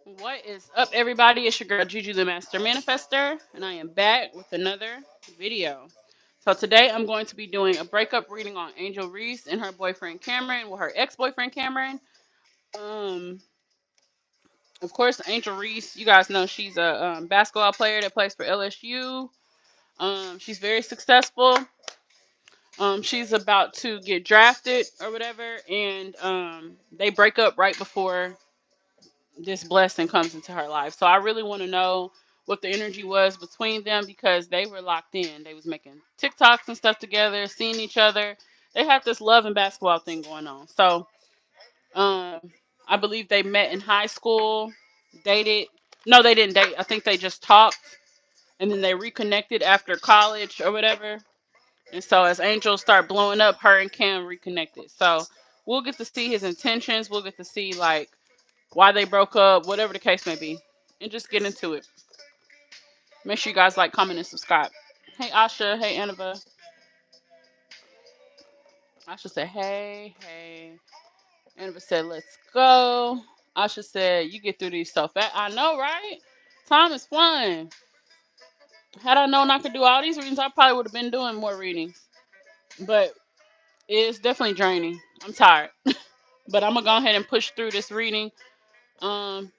What is up, everybody? It's your girl Juju the Master Manifester, and I am back with another video. So today I'm going to be doing a breakup reading on Angel Reese and her boyfriend Cameron, well, her ex-boyfriend Cameron. Um, of course, Angel Reese, you guys know she's a basketball player that plays for LSU. She's very successful. She's about to get drafted or whatever, and they break up right before this blessing comes into her life. So I really want to know what the energy was between them because they were locked in. They was making TikToks and stuff together, seeing each other. They had this love and basketball thing going on. So um, I believe they met in high school, dated. No, they didn't date. I think they just talked and then they reconnected after college or whatever. And so as Angel start blowing up, her and Cam reconnected. So we'll get to see his intentions. We'll get to see like why they broke up, whatever the case may be, and just get into it. Make sure you guys like, comment, and subscribe. Hey Asha, hey Annabelle. Asha said, hey. Annabelle said, let's go. Asha said, you get through these so fast. I know, right? Time is flying. Had I known I could do all these readings, I probably would have been doing more readings. But it's definitely draining. I'm tired. But I'm gonna go ahead and push through this reading. Um,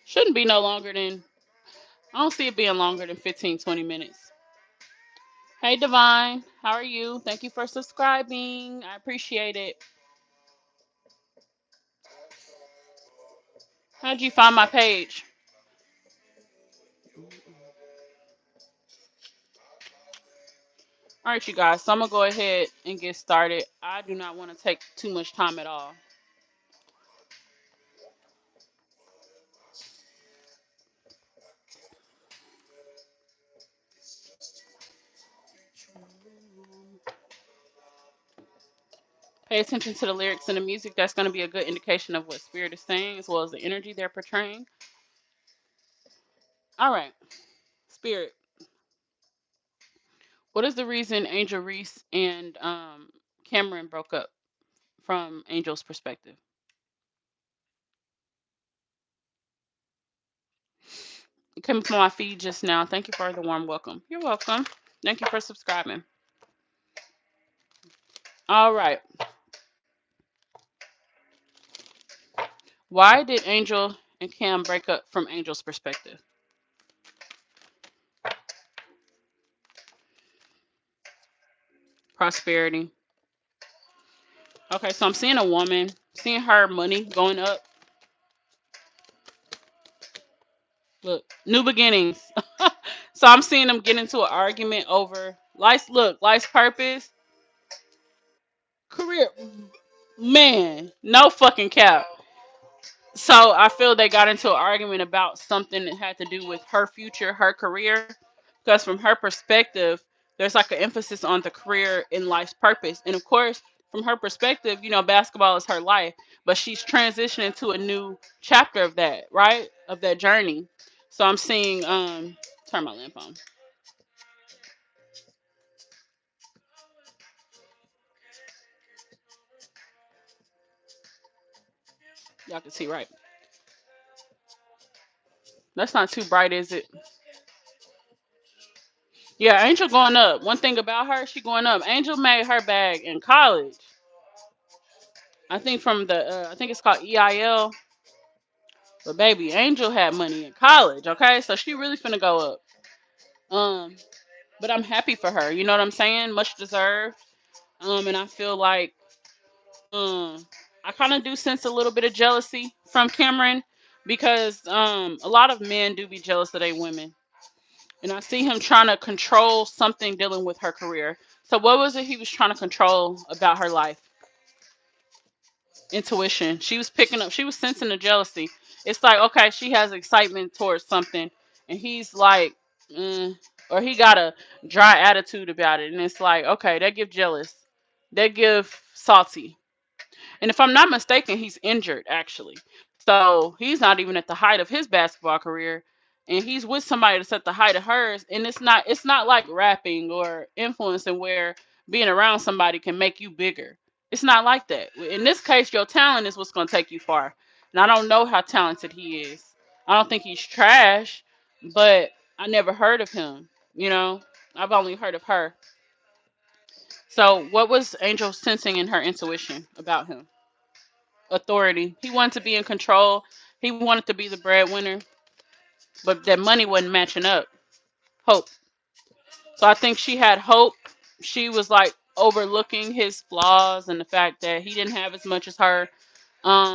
shouldn't be no longer than I don't see it being longer than 15, 20 minutes. Hey Divine, how are you? Thank you for subscribing. I appreciate it. How'd you find my page? All right, you guys. So I'm gonna go ahead and get started. I do not want to take too much time at all. Pay attention to the lyrics and the music. That's going to be a good indication of what Spirit is saying, as well as the energy they're portraying. All right, Spirit. What is the reason Angel Reese and Cameron broke up from Angel's perspective? It came from my feed just now. Thank you for the warm welcome. You're welcome. Thank you for subscribing. All right. Why did Angel and Cam break up from Angel's perspective? Prosperity. Okay, so I'm seeing a woman, seeing her money going up. Look, new beginnings. So I'm seeing them get into an argument over life's purpose, career. Man, no fucking cap. So I feel they got into an argument about something that had to do with her future, her career. Because from her perspective, there's like an emphasis on the career and life's purpose. And of course, from her perspective, basketball is her life, but she's transitioning to a new chapter of that, right? Of that journey. So I'm seeing turn my lamp on. Y'all can see right. That's not too bright, is it? Yeah, Angel going up. One thing about her, she going up. Angel made her bag in college. I think from the I think it's called EIL. But baby, Angel had money in college, okay? So she really finna go up. Um, but I'm happy for her. You know what I'm saying? Much deserved. And I feel like I kind of do sense a little bit of jealousy from Cameron because a lot of men do be jealous of their women. And I see him trying to control something dealing with her career. So what was it he was trying to control about her life? Intuition. She was picking up, she was sensing the jealousy. It's like, okay, she has excitement towards something, and he's like, or he got a dry attitude about it, and it's like, okay, they give jealous, they give salty. And if I'm not mistaken, he's injured actually. So he's not even at the height of his basketball career. And he's with somebody that's at the height of hers. And it's not like rapping or influencing where being around somebody can make you bigger. It's not like that. In this case, your talent is what's gonna take you far. And I don't know how talented he is. I don't think he's trash, but I never heard of him. You know, I've only heard of her. So, what was Angel sensing in her intuition about him? Authority. He wanted to be in control. He wanted to be the breadwinner, but that money wasn't matching up. Hope. So I think she had hope. She was like overlooking his flaws and the fact that he didn't have as much as her.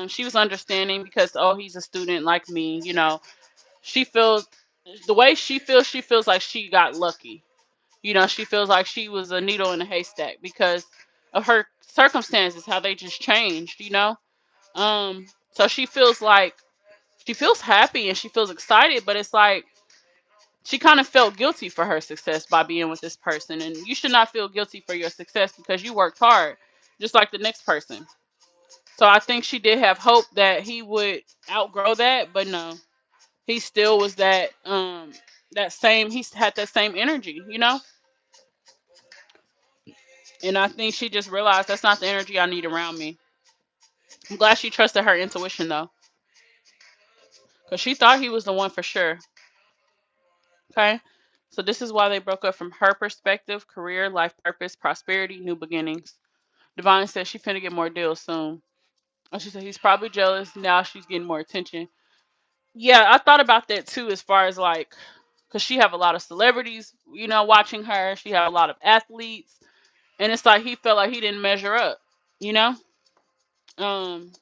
She was understanding because he's a student like me. She feels the way she feels like she got lucky. She feels like she was a needle in a haystack because of her circumstances, how they just changed. So she feels happy and she feels excited, but it's like she kind of felt guilty for her success by being with this person. And you should not feel guilty for your success because you worked hard, just like the next person. So I think she did have hope that he would outgrow that, but no, he still was that same. He had that same energy. And I think she just realized that's not the energy I need around me. I'm glad she trusted her intuition though, because she thought he was the one for sure. Okay. So this is why they broke up from her perspective: career, life purpose, prosperity, new beginnings. Divine said she finna get more deals soon. And she said he's probably jealous. Now she's getting more attention. Yeah, I thought about that too, as far as like, because she have a lot of celebrities, watching her. She have a lot of athletes, and it's like he felt like he didn't measure up. You know, um,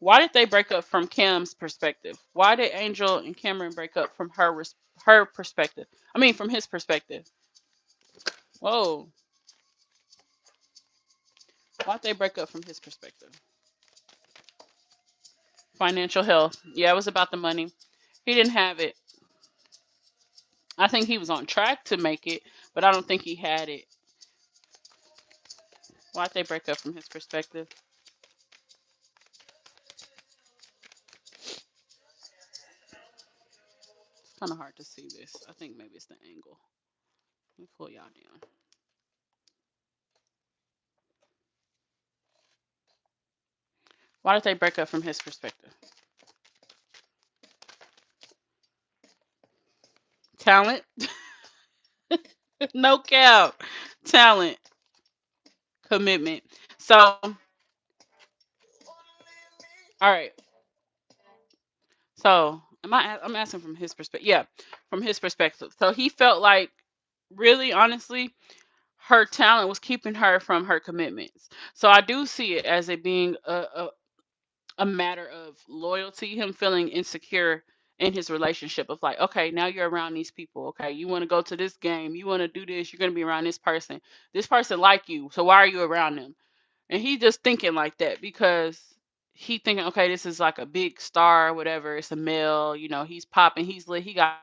why did they break up from Cam's perspective? Why did Angel and Cameron break up from her perspective? I mean, from his perspective. Whoa, why'd they break up from his perspective? Financial health. Yeah, it was about the money. He didn't have it. I think he was on track to make it, but I don't think he had it. Why'd they break up from his perspective? It's kind of hard to see this. I think maybe it's the angle. Let me pull y'all down. Why did they break up from his perspective? Talent? No cap. Talent. Commitment. So, all right. So, I'm asking from his perspective. Yeah, from his perspective. So he felt like, really, honestly, her talent was keeping her from her commitments. So I do see it as it being a matter of loyalty, him feeling insecure in his relationship of like, okay, now you're around these people. Okay, you want to go to this game, you want to do this, you're going to be around this person. This person like you, so why are you around them? And he just thinking like that because he thinking, okay, this is like a big star, whatever. It's a male, he's popping, he's lit, he got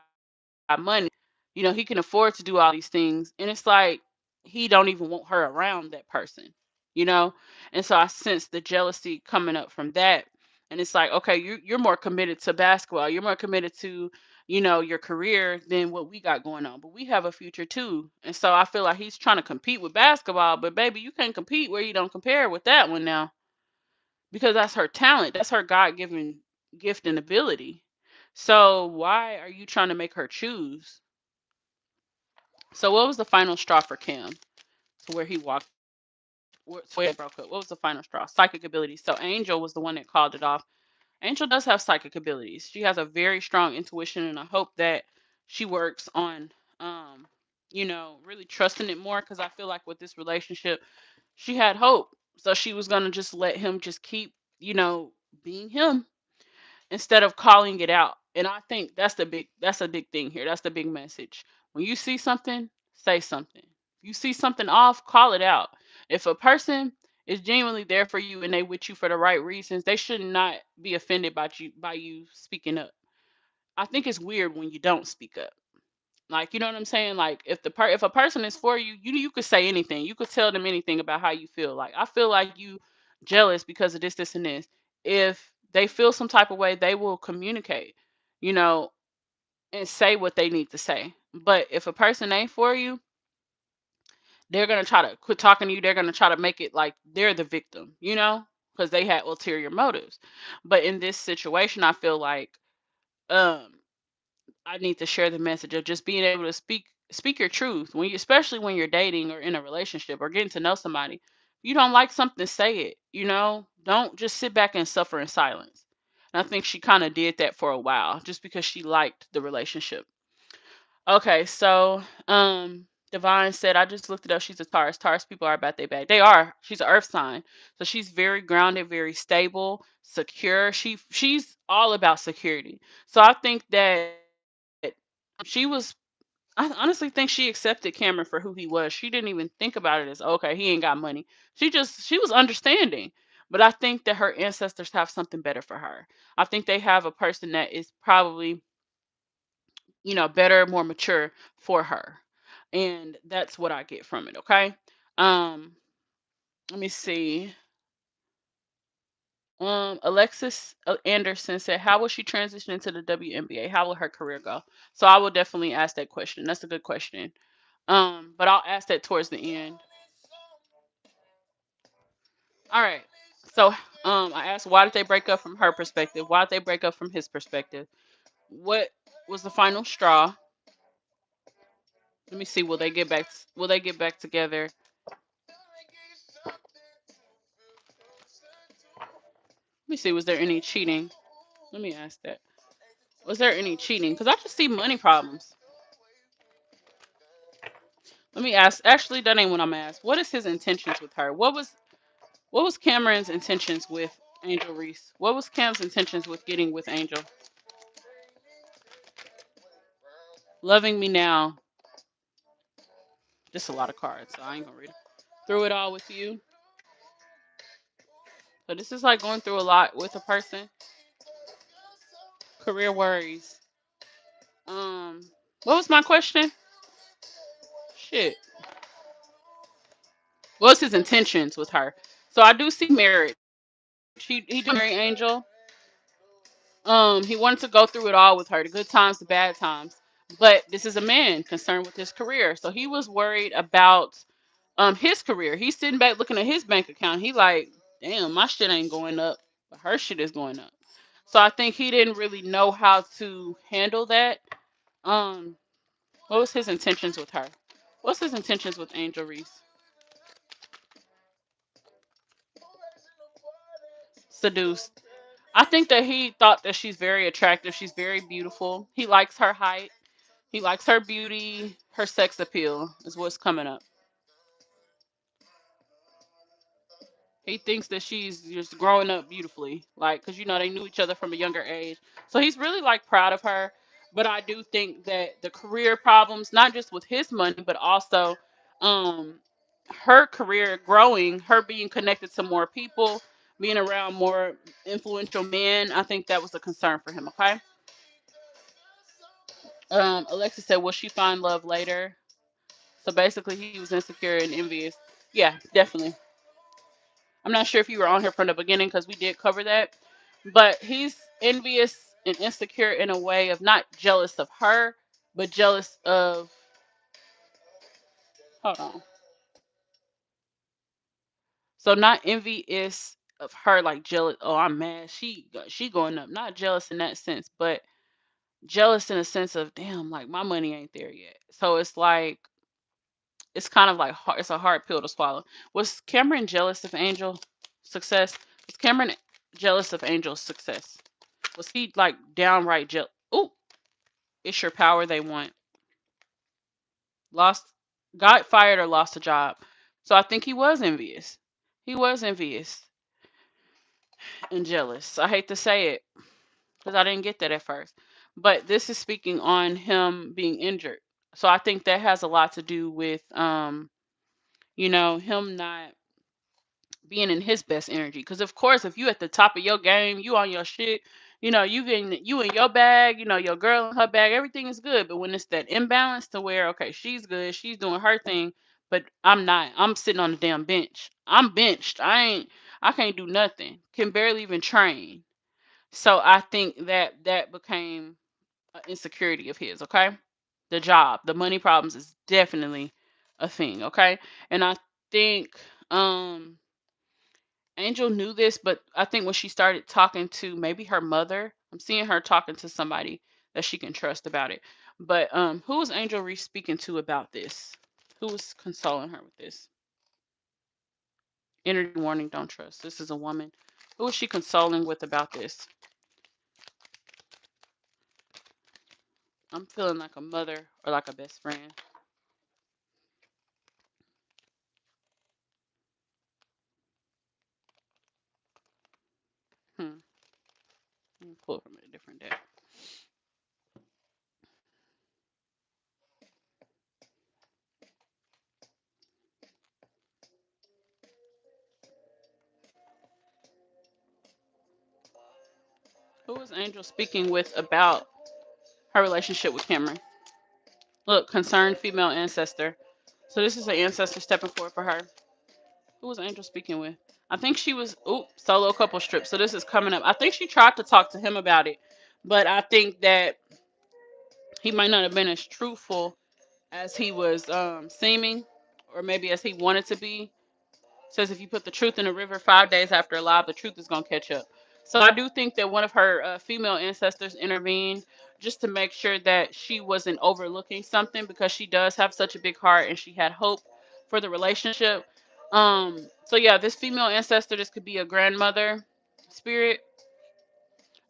money, he can afford to do all these things. And it's like he don't even want her around that person, you know? And so I sense the jealousy coming up from that. And it's like, okay, you're more committed to basketball. You're more committed to, your career than what we got going on. But we have a future too. And so I feel like he's trying to compete with basketball, but baby, you can't compete where you don't compare with that one now. Because that's her talent. That's her God given gift and ability. So why are you trying to make her choose? So what was the final straw for Cam to where he walked, where it broke up? What was the final straw? Psychic abilities. So Angel was the one that called it off. Angel does have psychic abilities. She has a very strong intuition, and I hope that she works on, really trusting it more. Because I feel like with this relationship, she had hope, so she was gonna just let him just keep, being him instead of calling it out. And I think that's a big thing here. That's the big message. When you see something, say something. If you see something off, call it out. If a person is genuinely there for you and they with you for the right reasons, they should not be offended by you speaking up. I think it's weird when you don't speak up. Like, you know what I'm saying? Like, if a person is for you, you could say anything. You could tell them anything about how you feel. Like, I feel like you jealous because of this, this, and this. If they feel some type of way, they will communicate, you know, and say what they need to say. But if a person ain't for you, they're gonna try to quit talking to you. They're gonna try to make it like they're the victim, because they had ulterior motives. But in this situation, I feel like um I need to share the message of just being able to speak your truth when you, especially when you're dating or in a relationship or getting to know somebody. If you don't like something, say it. Don't just sit back and suffer in silence. And I think she kind of did that for a while, just because she liked the relationship. Okay, so Divine said, I just looked it up. She's a Taurus. Taurus people are about their bag. They are. She's an earth sign. So she's very grounded, very stable, secure. She's all about security. So I think that she was I honestly think she accepted Cameron for who he was. She didn't even think about it as, okay, he ain't got money. She was understanding. But I think that her ancestors have something better for her. I think they have a person that is probably, better, more mature for her. And that's what I get from it, okay? Um, Let me see. Alexis Anderson said, "How will she transition into the WNBA? How will her career go?" So I will definitely ask that question. That's a good question. But I'll ask that towards the end. All right. So, I asked, why did they break up from her perspective? Why did they break up from his perspective? What was the final straw? Let me see. Will they get back? Will they get back together? Let me see. Was there any cheating? Let me ask that. Was there any cheating? Because I just see money problems. Let me ask. Actually, that ain't what I'm asked. What is his intentions with her? What was Cameron's intentions with Angel Reese? What was Cam's intentions with getting with Angel? Loving me now. Just a lot of cards, so I ain't gonna read it. Through it all with you. So this is like going through a lot with a person. Career worries. What was my question? Shit. What was his intentions with her? So I do see marriage. He do marry Angel. He wanted to go through it all with her, the good times, the bad times. But this is a man concerned with his career. So he was worried about his career. He's sitting back looking at his bank account. He like, damn, my shit ain't going up, but her shit is going up. So I think he didn't really know how to handle that. Um, what was his intentions with her? What's his intentions with Angel Reese? Seduced. I think that he thought that she's very attractive. She's very beautiful. He likes her height. He likes her beauty. Her sex appeal is what's coming up. He thinks that she's just growing up beautifully, like, because they knew each other from a younger age. So he's really like proud of her. But I do think that the career problems, not just with his money, but also um, her career growing, her being connected to more people, being around more influential men, I think that was a concern for him. Okay. Alexis said, "Will she find love later?" So basically, he was insecure and envious. Yeah, definitely. I'm not sure if you were on here from the beginning because we did cover that, but he's envious and insecure in a way of not jealous of her, but jealous of. Hold on. So not envious of her, like jealous. Oh, I'm mad. She going up. Not jealous in that sense, but jealous in a sense of, damn, like my money ain't there yet. So it's like it's kind of like it's a hard pill to swallow. Was Cameron jealous of Angel's success? Was Cameron jealous of Angel's success? Was he like downright jealous? Oh, it's your power they want. Lost, got fired or lost a job. So I think he was envious. He was envious and jealous. I hate to say it because I didn't get that at first. But this is speaking on him being injured. So I think that has a lot to do with him not being in his best energy. Because of course, if you at the top of your game, you on your shit, you in your bag, your girl in her bag, everything is good. But when it's that imbalance to where, okay, she's good, she's doing her thing, but I'm not. I'm sitting on the damn bench. I'm benched. I can't do nothing. Can barely even train. So I think that became an insecurity of his. Okay, the job, the money problems is definitely a thing. Okay, and I think Angel knew this, but I think when she started talking to maybe her mother, I'm seeing her talking to somebody that she can trust about it. But who is Angel Reese speaking to about this? Who is consoling her with this? Energy warning, don't trust. This is a woman. Who is she consoling with about this? I'm feeling like a mother or like a best friend. Hmm. Let me pull from a different deck. Who is Angel speaking with about her relationship with Cameron? Look, concerned female ancestor. So this is an ancestor stepping forward for her. Who was Angel speaking with? I think she was, solo couple strip. So this is coming up. I think she tried to talk to him about it, but I think that he might not have been as truthful as he was seeming, or maybe as he wanted to be. Says if you put the truth in the river 5 days after alive, the truth is gonna catch up. So I do think that one of her female ancestors intervened just to make sure that she wasn't overlooking something, because she does have such a big heart and she had hope for the relationship. So yeah, this female ancestor, this could be a grandmother spirit.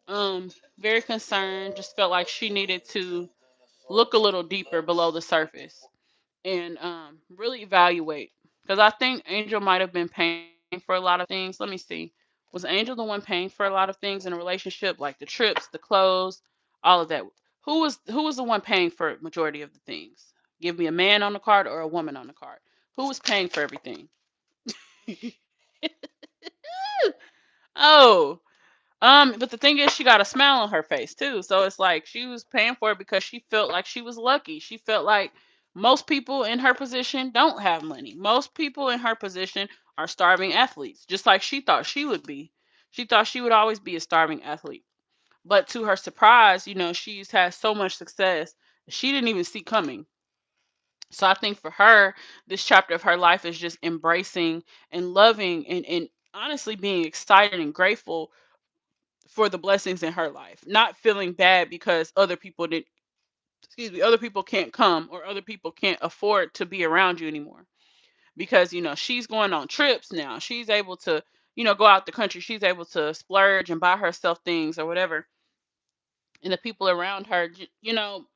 Very concerned, just felt like she needed to look a little deeper below the surface and really evaluate. Because I think Angel might have been paying for a lot of things. Let me see. Was Angel the one paying for a lot of things in a relationship, like the trips, the clothes, all of that? Who was the one paying for majority of the things? Give me a man on the card or a woman on the card. Who was paying for everything? Oh, but the thing is, she got a smile on her face too. So it's like she was paying for it because she felt like she was lucky. She felt like most people in her position don't have money. Most people in her position are starving athletes, just like she thought she would be. She thought she would always be a starving athlete. But to her surprise, she's had so much success she didn't even see coming. So I think for her, this chapter of her life is just embracing and loving and honestly being excited and grateful for the blessings in her life, not feeling bad because other people did excuse me, other people can't come or other people can't afford to be around you anymore. Because she's going on trips now. She's able to, go out the country. She's able to splurge and buy herself things or whatever, and the people around her,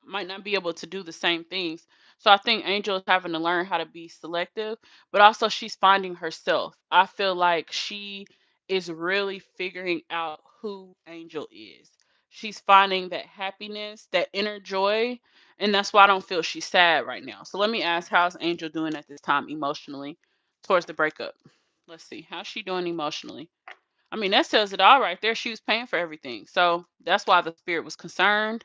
might not be able to do the same things. So I think Angel is having to learn how to be selective, but also she's finding herself. I feel like she is really figuring out who Angel is. She's finding that happiness, that inner joy, and that's why I don't feel she's sad right now. So let me ask, how's Angel doing at this time emotionally towards the breakup? Let's see, how's she doing emotionally? I mean, that says it all right there. She was paying for everything. So that's why the spirit was concerned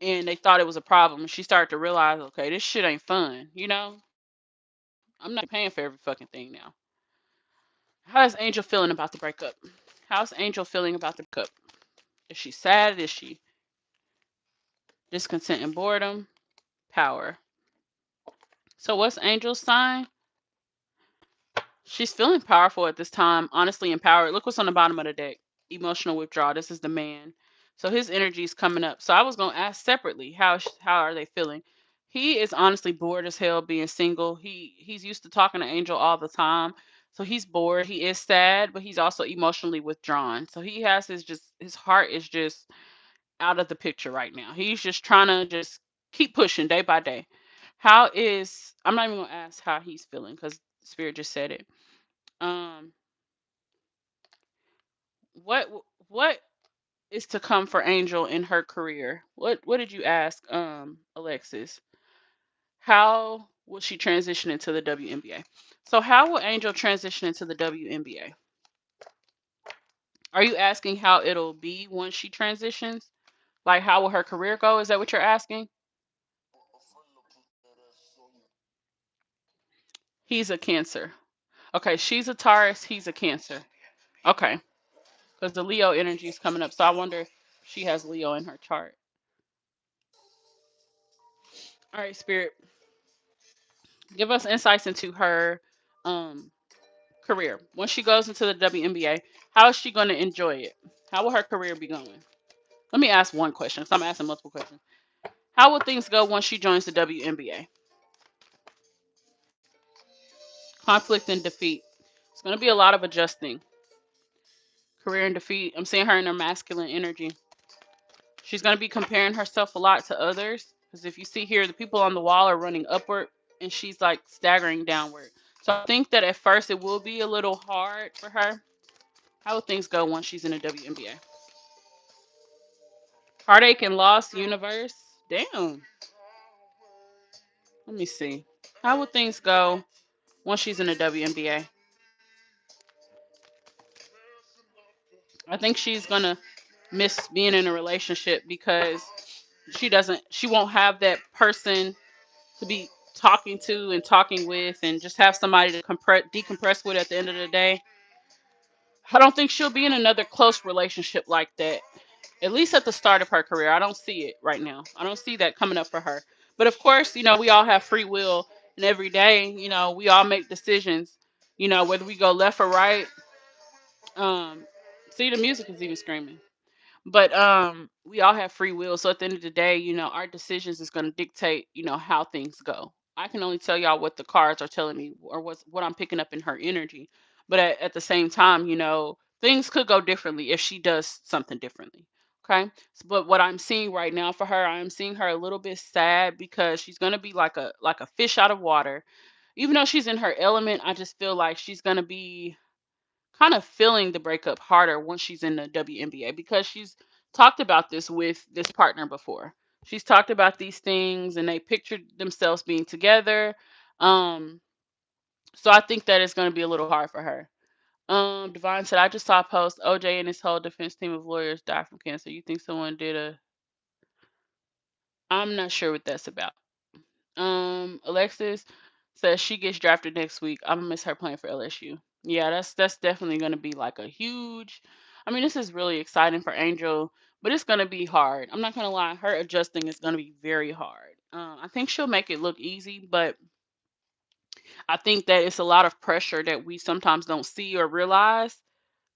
and they thought it was a problem. She started to realize, okay, this shit ain't fun. I'm not paying for every fucking thing now. How's Angel feeling about the breakup? How's Angel feeling about the breakup? Is she sad? Is she discontent and boredom? Power. So what's Angel's sign? She's feeling powerful at this time, honestly empowered. Look what's on the bottom of the deck. Emotional withdrawal. This is the man. So his energy is coming up. So I was going to ask separately, how are they feeling? He is honestly bored as hell being single. He's used to talking to Angel all the time. So he's bored. He is sad, but he's also emotionally withdrawn. So he has his heart is just out of the picture right now. He's just trying to just keep pushing day by day. I'm not even going to ask how he's feeling cuz Spirit just said it. Um, what what is to come for Angel in her career? What did you ask, Alexis? How will she transition into the WNBA? So how will Angel transition into the WNBA? Are you asking how it'll be once she transitions? Like how will her career go? Is that what you're asking? He's a Cancer. Okay, she's a Taurus. He's a Cancer. Okay, because the Leo energy is coming up. So I wonder if she has Leo in her chart. All right, Spirit, give us insights into her um, career. Once she goes into the WNBA, how is she going to enjoy it? How will her career be going? Let me ask one question, because I'm asking multiple questions. How will things go once she joins the WNBA? Conflict and defeat. It's going to be a lot of adjusting. Career and defeat. I'm seeing her in her masculine energy. She's going to be comparing herself a lot to others. Because if you see here, the people on the wall are running upward and she's like staggering downward. So I think that at first it will be a little hard for her. How will things go once she's in the WNBA? Heartache and loss universe. Damn. Let me see. How will things go once she's in the WNBA? I think she's going to miss being in a relationship because she won't have that person to be talking to and talking with and just have somebody to decompress with at the end of the day. I don't think she'll be in another close relationship like that, at least at the start of her career. I don't see it right now. I don't see that coming up for her. But of course, we all have free will, and every day, we all make decisions, whether we go left or right. Um, see, the music is even screaming. But we all have free will, so at the end of the day, our decisions is going to dictate, how things go. I can only tell y'all what the cards are telling me or what I'm picking up in her energy. But at the same time, things could go differently if she does something differently. Okay. But what I'm seeing right now for her, I'm seeing her a little bit sad because she's going to be like a fish out of water. Even though she's in her element, I just feel like she's going to be kind of feeling the breakup harder once she's in the WNBA because she's talked about this with this partner before. She's talked about these things and they pictured themselves being together. Um, so I think that it's going to be a little hard for her. Divine said, I just saw a post. OJ and his whole defense team of lawyers died from cancer. You think someone did a. I'm not sure what that's about. Alexis says she gets drafted next week. I'm gonna miss her playing for LSU. Yeah, that's definitely gonna be like a huge. I mean, this is really exciting for Angel, but it's gonna be hard. I'm not gonna lie, her adjusting is gonna be very hard. I think she'll make it look easy, but I think that it's a lot of pressure that we sometimes don't see or realize.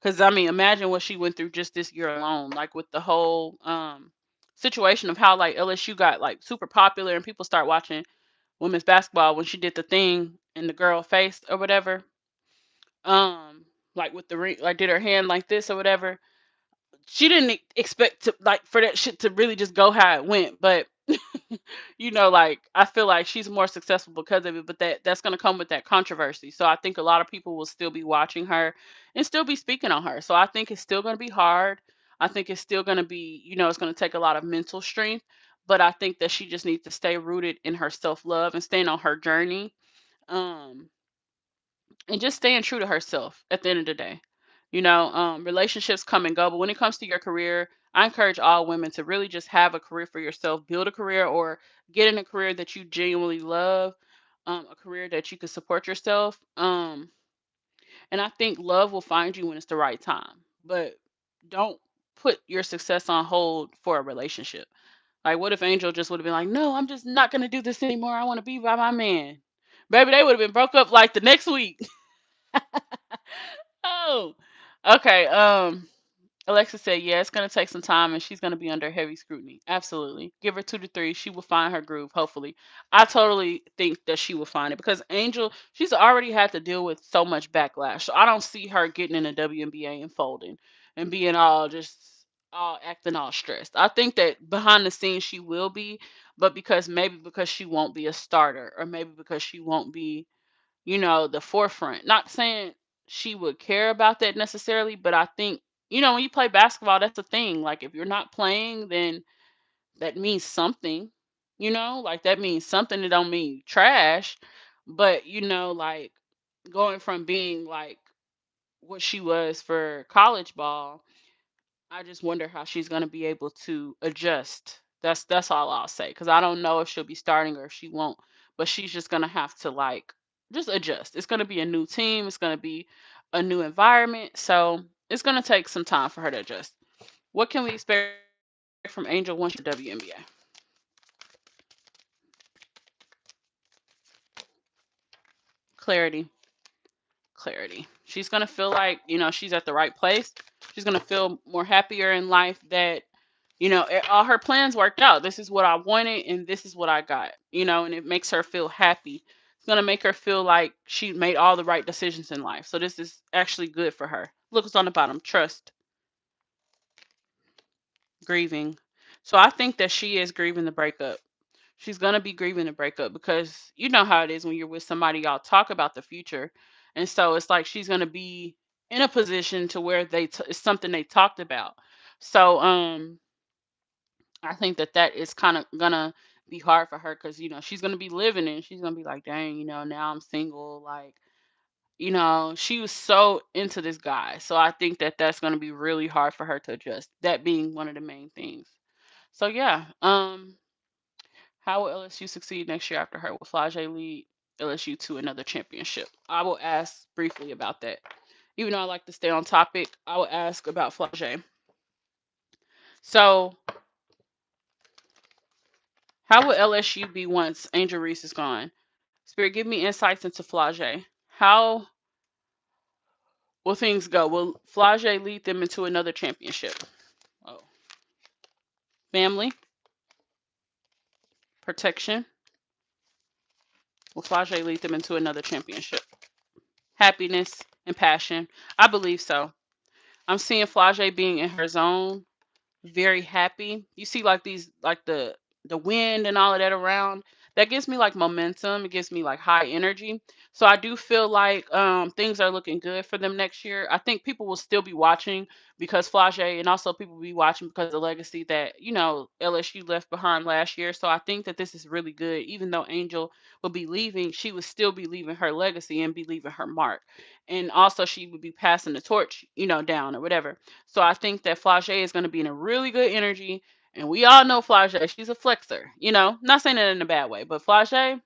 Because I mean, imagine what she went through just this year alone, like with the whole situation of how like LSU got like super popular and people start watching women's basketball when she did the thing in the girl face or whatever. Like with the ring, like did her hand like this or whatever. She didn't expect to like for that shit to really just go how it went, but like I feel like she's more successful because of it. But that's gonna come with that controversy. So I think a lot of people will still be watching her and still be speaking on her. So I think it's still gonna be hard. I think it's still gonna be, it's gonna take a lot of mental strength. But I think that she just needs to stay rooted in her self love and staying on her journey. Um, and just staying true to herself at the end of the day. Relationships come and go, but when it comes to your career, I encourage all women to really just have a career for yourself, build a career or get in a career that you genuinely love, a career that you can support yourself. And I think love will find you when it's the right time, but don't put your success on hold for a relationship. Like, what if Angel just would have been like, no, I'm just not going to do this anymore. I want to be by my man. Baby, they would have been broke up like the next week. Oh, okay. Alexa said, yeah, it's going to take some time and she's going to be under heavy scrutiny. Absolutely. Give her 2 to 3. She will find her groove, hopefully. I totally think that she will find it because Angel, she's already had to deal with so much backlash. So I don't see her getting in the WNBA and folding and being all acting all stressed. I think that behind the scenes she will be, but because she won't be a starter or maybe because she won't be the forefront. Not saying she would care about that necessarily, but I think, when you play basketball, that's the thing. Like if you're not playing, then that means something, like that means something. It don't mean trash, but like going from being like what she was for college ball, I just wonder how she's going to be able to adjust. That's all I'll say because I don't know if she'll be starting or if she won't. But she's just going to have to like just adjust. It's going to be a new team. It's going to be a new environment. So it's going to take some time for her to adjust. What can we expect from Angel once she's WNBA? Clarity, clarity. She's going to feel like she's at the right place. She's going to feel more happier in life that All her plans worked out. This is what I wanted, and this is what I got. And it makes her feel happy. It's gonna make her feel like she made all the right decisions in life. So this is actually good for her. Look what's on the bottom. Trust, grieving. So I think that she is grieving the breakup. She's gonna be grieving the breakup because you know how it is when you're with somebody. Y'all talk about the future, and so it's like she's gonna be in a position to where it's something they talked about. So I think that that is kind of gonna be hard for her because she's gonna be living and she's gonna be like, dang, now I'm single. Like, she was so into this guy. So I think that that's gonna be really hard for her to adjust. That being one of the main things. So yeah, how will LSU succeed next year after her? Will Flage lead LSU to another championship? I will ask briefly about that. Even though I like to stay on topic, I will ask about Flage. So how will LSU be once Angel Reese is gone? Spirit, give me insights into Flage. How will things go? Will Flage lead them into another championship? Oh. Family, protection. Will Flage lead them into another championship? Happiness and passion. I believe so. I'm seeing Flage being in her zone, very happy. You see like these like the wind and all of that around. That gives me like momentum. It gives me like high energy. So I do feel like things are looking good for them next year. I think people will still be watching because Flage and also people will be watching because of the legacy that, LSU left behind last year. So I think that this is really good. Even though Angel will be leaving, she would still be leaving her legacy and be leaving her mark. And also she would be passing the torch, down or whatever. So I think that Flage is going to be in a really good energy. And we all know Flage, she's a flexer, not saying it in a bad way, but Flage,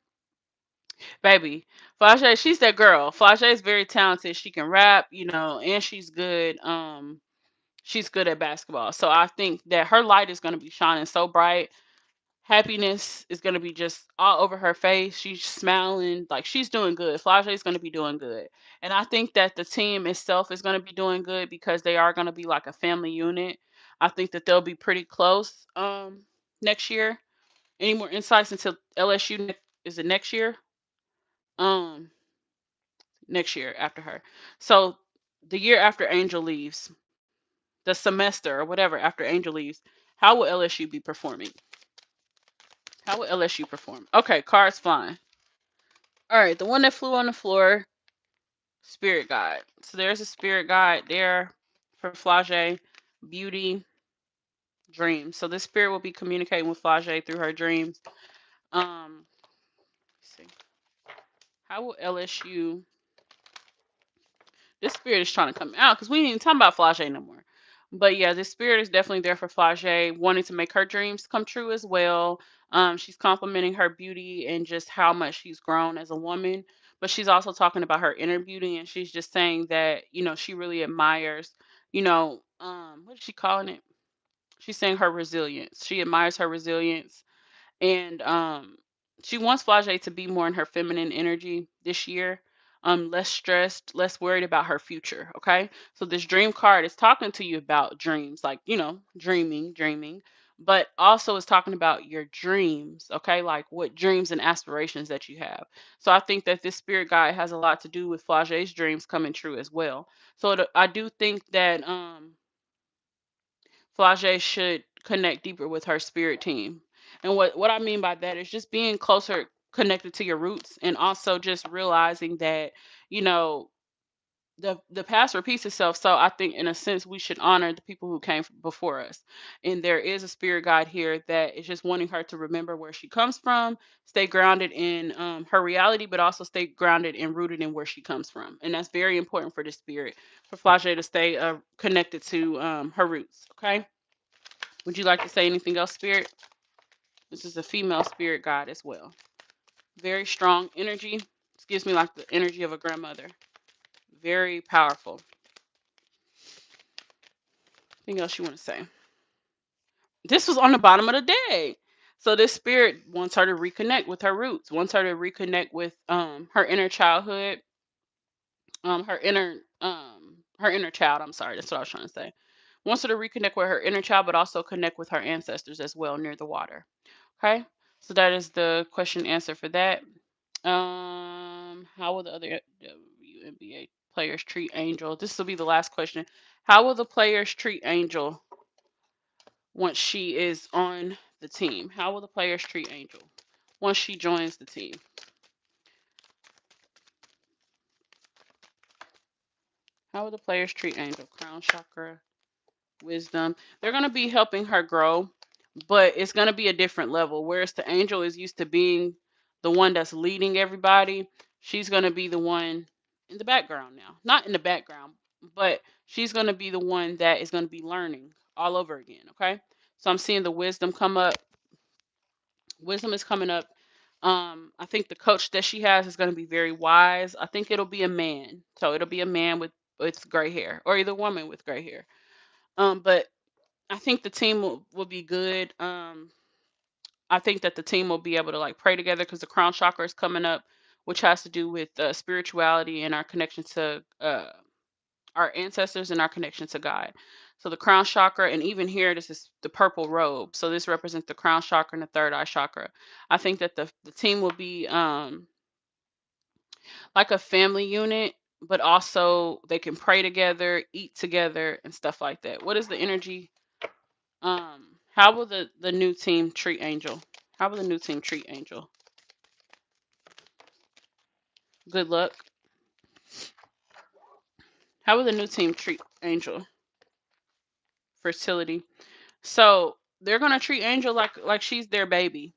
baby, Flage, she's that girl. Flage is very talented. She can rap, and she's good at basketball. So I think that her light is going to be shining so bright. Happiness is going to be just all over her face. She's smiling. Like she's doing good. Flage is going to be doing good. And I think that the team itself is going to be doing good because they are going to be like a family unit. I think that they'll be pretty close next year. Any more insights into LSU? Is it next year? Um, Next year after her. So the year after Angel leaves, the semester or whatever after Angel leaves, how will LSU be performing? How will LSU perform? Okay, cards flying. All right, the one that flew on the floor, spirit guide. So there's a spirit guide there for Flage, beauty, dreams. So this spirit will be communicating with Flage through her dreams. Let's see. How will LSU? This spirit is trying to come out because we ain't even talking about Flage no more. But yeah, this spirit is definitely there for Flage, wanting to make her dreams come true as well. She's complimenting her beauty and just how much she's grown as a woman. But she's also talking about her inner beauty, and she's just saying that she really admires, what is she calling it? She's saying her resilience. She admires her resilience and she wants Flage to be more in her feminine energy this year, less stressed, less worried about her future. Okay, so this dream card is talking to you about dreams, like dreaming, but also is talking about your dreams. Okay, like what dreams and aspirations that you have. So I think that this spirit guide has a lot to do with Flage's dreams coming true as well. So I do think that Flage should connect deeper with her spirit team. And what I mean by that is just being closer connected to your roots and also just realizing that, you know, the past repeats itself. So I think in a sense we should honor the people who came before us. And there is a spirit guide here that is just wanting her to remember where she comes from, stay grounded in her reality, but also stay grounded and rooted in where she comes from. And that's very important for the spirit, for Flage to stay connected to her roots. Okay. Would you like to say anything else, Spirit? This is a female spirit guide as well. Very strong energy. This gives me like the energy of a grandmother. Very powerful. Anything else you want to say? This was on the bottom of the deck. So this spirit wants her to reconnect with her roots, wants her to reconnect with her inner childhood, her inner child. I'm sorry, that's what I was trying to say. Wants her to reconnect with her inner child, but also connect with her ancestors as well near the water. Okay, so that is the question answer for that. How will the other WNBA players treat Angel? This will be the last question. How will the players treat Angel once she is on the team? How will the players treat Angel once she joins the team? How will the players treat Angel? Crown chakra, wisdom. They're going to be helping her grow, but it's going to be a different level. Whereas the Angel is used to being the one that's leading everybody, she's going to be the one in the background now. Not in the background, but she's going to be the one that is going to be learning all over again. Okay. So I'm seeing the wisdom come up. Wisdom is coming up. I think the coach that she has is going to be very wise. I think it'll be a man. So it'll be a man with gray hair, or either woman with gray hair. But I think the team will be good. I think that the team will be able to like pray together because the crown chakra is coming up, which has to do with spirituality and our connection to our ancestors and our connection to God. So the crown chakra, and even here, this is the purple robe. So this represents the crown chakra and the third eye chakra. I think that the team will be like a family unit, but also they can pray together, eat together, and stuff like that. What is the energy? How will the new team treat Angel? How will the new team treat Angel? Good luck. How will the new team treat Angel? Fertility. So they're gonna treat Angel like she's their baby.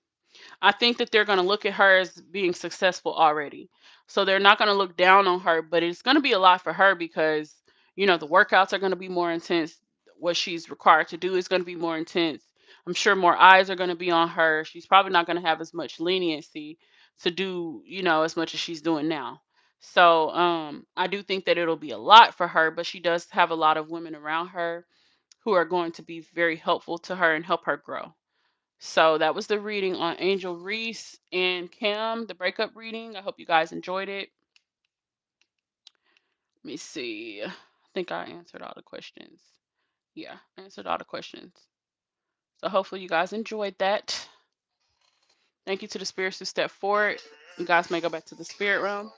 I think that they're going to look at her as being successful already. So they're not going to look down on her, but it's going to be a lot for her because, the workouts are going to be more intense. What she's required to do is going to be more intense. I'm sure more eyes are going to be on her. She's probably not going to have as much leniency to do, as much as she's doing now. So I do think that it'll be a lot for her, but she does have a lot of women around her who are going to be very helpful to her and help her grow. So that was the reading on Angel Reese and Cam, the breakup reading. I hope you guys enjoyed it. Let me see. I think I answered all the questions. Yeah, I answered all the questions. So hopefully you guys enjoyed that. Thank you to the spirits who stepped forward. You guys may go back to the spirit realm.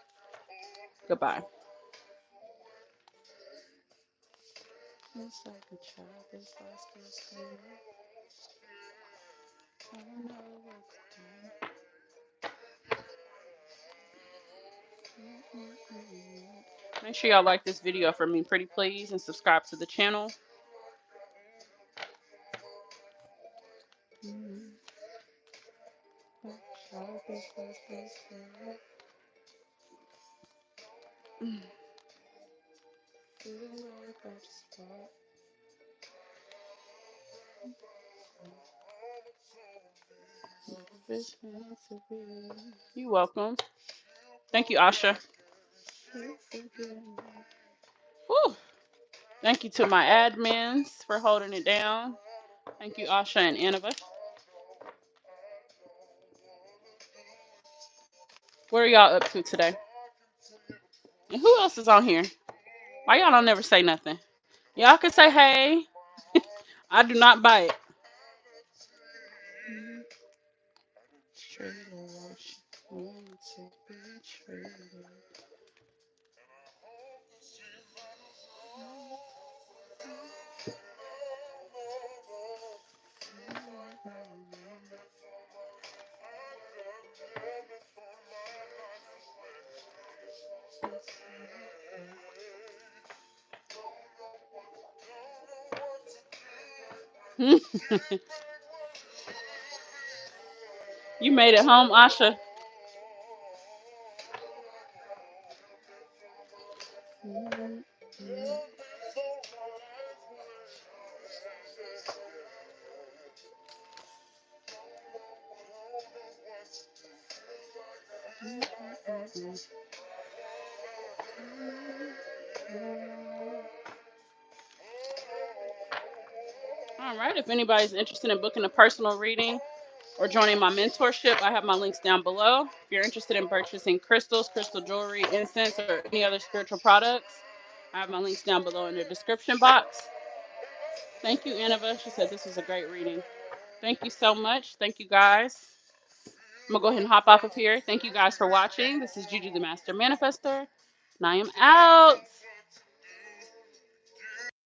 Goodbye. Make sure y'all like this video for me, pretty please, and subscribe to the channel. You're welcome. Thank you, Asha. Whew. Thank you to my admins for holding it down. Thank you, Asha and Annabeth. What are y'all up to today? And who else is on here? Why y'all don't never say nothing? Y'all can say hey. I do not bite. You made it home, Asha. All right. If anybody's interested in booking a personal reading or joining my mentorship, I have my links down below. If you're interested in purchasing crystals, crystal jewelry, incense, or any other spiritual products, I have my links down below in the description box. Thank you, Annabelle. She said this was a great reading. Thank you so much. Thank you, guys. I'm going to go ahead and hop off of here. Thank you guys for watching. This is Juju the Master Manifester, and I am out.